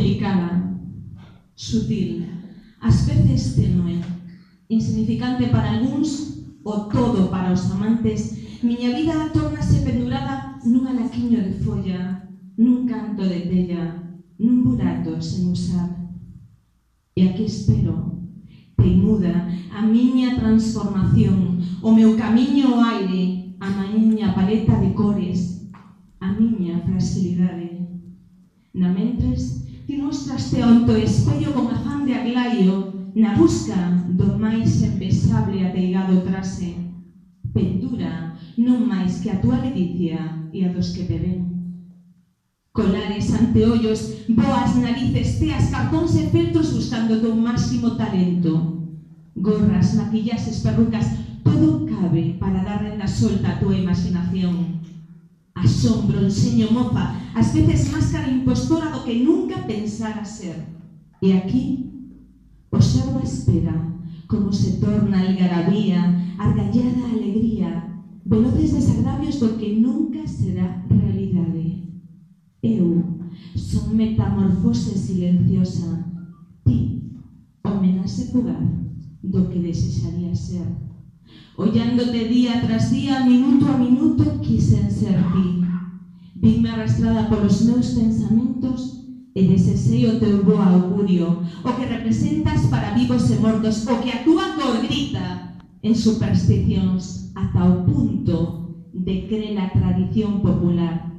delicada, sutil, ás veces tenue, insignificante para algúns, o todo para os amantes, miña vida tórnase pendurada nun alaquiño de folla, nun canto de tella, nun burato sen usar. E aquí espero, teimuda, a miña transformación, o meu camiño ao aire, a miña paleta de cores, a miña fragilidade. Na mentres, ti mostraste onto espello con afán de aglaio na busca do máis envexable ateigado traxe. Pendura non máis que a túa ledicia e a dos que te ven. Colares, anteollos, boas narices, teas, cartóns e feltros buscando o teu máximo talento. Gorras, maquillaxes, perrucas, todo cabe para dar renda solta a túa imaginación. Asombro, enseño, mofa, ás veces máscara impostora do que nunca pensara ser. E aquí, observo a espera, como se torna algarabía, argallada alegría, veloces desagravios do que nunca será realidade. Eu son metamorfose silenciosa, ti, homenaxe fugaz do que desexaría ser. Ollándote día tras día, minuto a minuto, quisen ser ti. Vinme arrastrada polos meus pensamentos e desexei o teu bo augurio, o que representas para vivos e mortos, o que a túa cor grita en supersticións ata o punto de crer a tradición popular.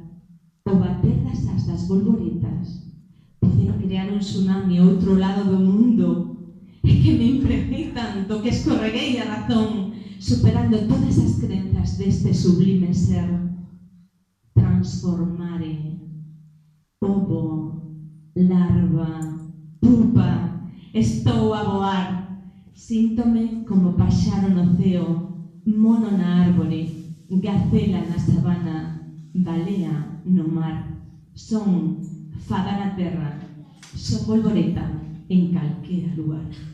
O bater das asas bolboretas poden crear un tsunami ao outro lado do mundo. É que me impreguei tanto que escorreguei a razón, superando todas as crenzas deste sublime ser. Transformare. Ovo, larva, pupa, estou a voar. Síntome como paxaro no ceo, mono na árbore, gacela na sabana, balea no mar. Son fada na terra, son bolboreta en calquera lugar.